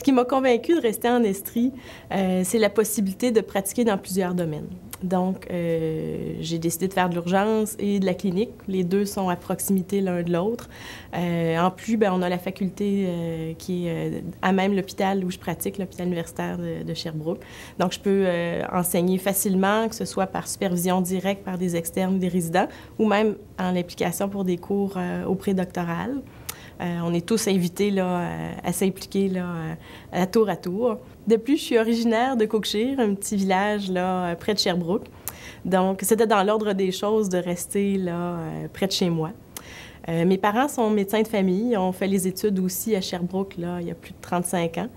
Ce qui m'a convaincue de rester en Estrie, c'est la possibilité de pratiquer dans plusieurs domaines. Donc, j'ai décidé de faire de l'urgence et de la clinique. Les deux sont à proximité l'un de l'autre. En plus, on a la faculté qui est à même l'hôpital où je pratique, l'hôpital universitaire de Sherbrooke. Donc, je peux enseigner facilement, que ce soit par supervision directe par des externes ou des résidents, ou même en implication pour des cours au prédoctoral. On est tous invités là, à s'impliquer à tour. De plus, je suis originaire de Cookshire, un petit village là, près de Sherbrooke. Donc, c'était dans l'ordre des choses de rester là, près de chez moi. Mes parents sont médecins de famille, ont fait les études aussi à Sherbrooke là, il y a plus de 35 ans.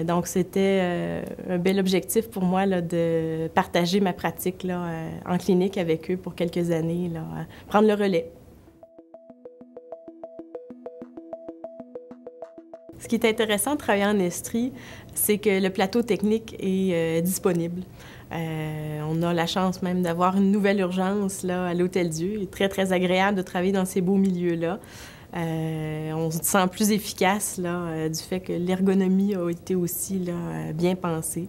Donc, c'était un bel objectif pour moi là, de partager ma pratique là, en clinique avec eux pour quelques années, là, prendre le relais. Ce qui est intéressant de travailler en Estrie, c'est que le plateau technique est disponible. On a la chance même d'avoir une nouvelle urgence là, à l'Hôtel-Dieu. Il est très, très agréable de travailler dans ces beaux milieux-là. On se sent plus efficace là, du fait que l'ergonomie a été aussi là, bien pensée.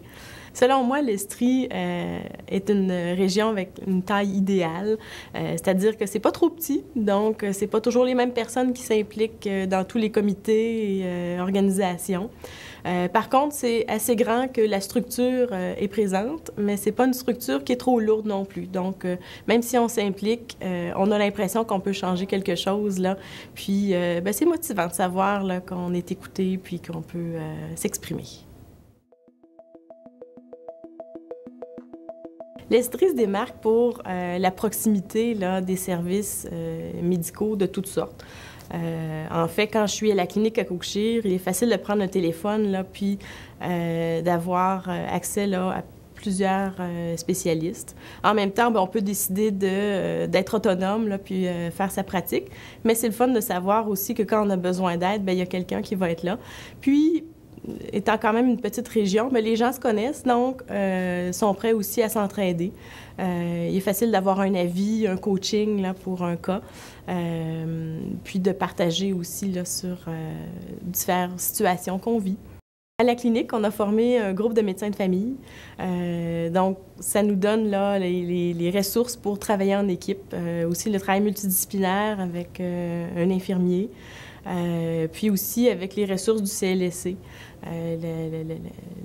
Selon moi, l'Estrie est une région avec une taille idéale, c'est-à-dire que c'est pas trop petit, donc c'est pas toujours les mêmes personnes qui s'impliquent dans tous les comités et organisations. Par contre, c'est assez grand que la structure est présente, mais c'est pas une structure qui est trop lourde non plus. Donc, même si on s'implique, on a l'impression qu'on peut changer quelque chose, là. Puis, c'est motivant de savoir là, qu'on est écouté puis qu'on peut s'exprimer. L'Estrie se démarque pour la proximité là, des services médicaux de toutes sortes. En fait, quand je suis à la clinique à Cookshire, il est facile de prendre un téléphone là, puis d'avoir accès là, à plusieurs spécialistes. En même temps, on peut décider d'être autonome là, puis faire sa pratique, mais c'est le fun de savoir aussi que quand on a besoin d'aide, il y a quelqu'un qui va être là. Puis, étant quand même une petite région, les gens se connaissent, donc sont prêts aussi à s'entraider. Il est facile d'avoir un avis, un coaching là, pour un cas, puis de partager aussi là, sur différentes situations qu'on vit. À la clinique, on a formé un groupe de médecins de famille. Donc, ça nous donne là, les ressources pour travailler en équipe. Aussi le travail multidisciplinaire avec un infirmier. Puis aussi avec les ressources du CLSC.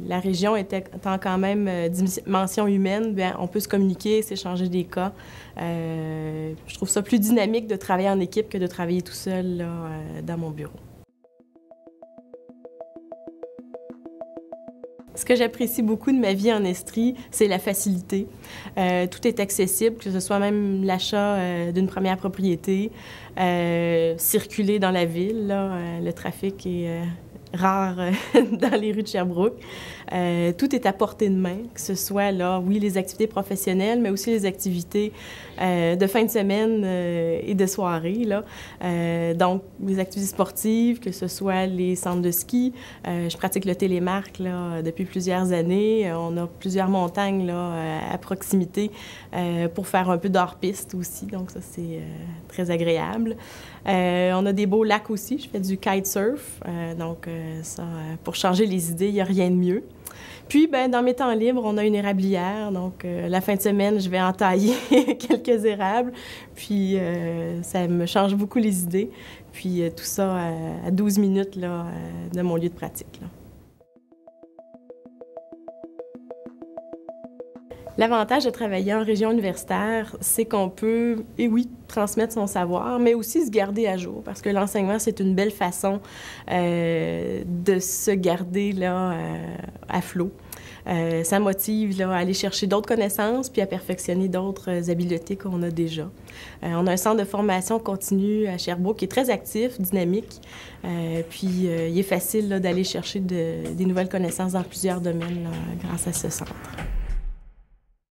La région étant quand même dimension humaine, on peut se communiquer, s'échanger des cas. Je trouve ça plus dynamique de travailler en équipe que de travailler tout seul là, dans mon bureau. Ce que j'apprécie beaucoup de ma vie en Estrie, c'est la facilité. Tout est accessible, que ce soit même l'achat d'une première propriété, circuler dans la ville. Là, le trafic est rare dans les rues de Sherbrooke. Tout est à portée de main, que ce soit, là, oui, les activités professionnelles, mais aussi les activités de fin de semaine et de soirée. Là. Donc, les activités sportives, que ce soit les centres de ski. Je pratique le télémark là, depuis plusieurs années. On a plusieurs montagnes là, à proximité pour faire un peu d'hors-piste aussi, donc ça, c'est très agréable. On a des beaux lacs aussi. Je fais du kitesurf, donc ça, pour changer les idées, il n'y a rien de mieux. Puis, dans mes temps libres, on a une érablière. Donc, la fin de semaine, je vais entailler quelques érables. Puis, ça me change beaucoup les idées. Puis, tout ça à 12 minutes là, de mon lieu de pratique. Là. L'avantage de travailler en région universitaire, c'est qu'on peut, et oui, transmettre son savoir, mais aussi se garder à jour, parce que l'enseignement, c'est une belle façon de se garder là, à flot. Ça motive là, à aller chercher d'autres connaissances puis à perfectionner d'autres habiletés qu'on a déjà. On a un centre de formation continue à Sherbrooke qui est très actif, dynamique, puis il est facile d'aller chercher des nouvelles connaissances dans plusieurs domaines là, grâce à ce centre.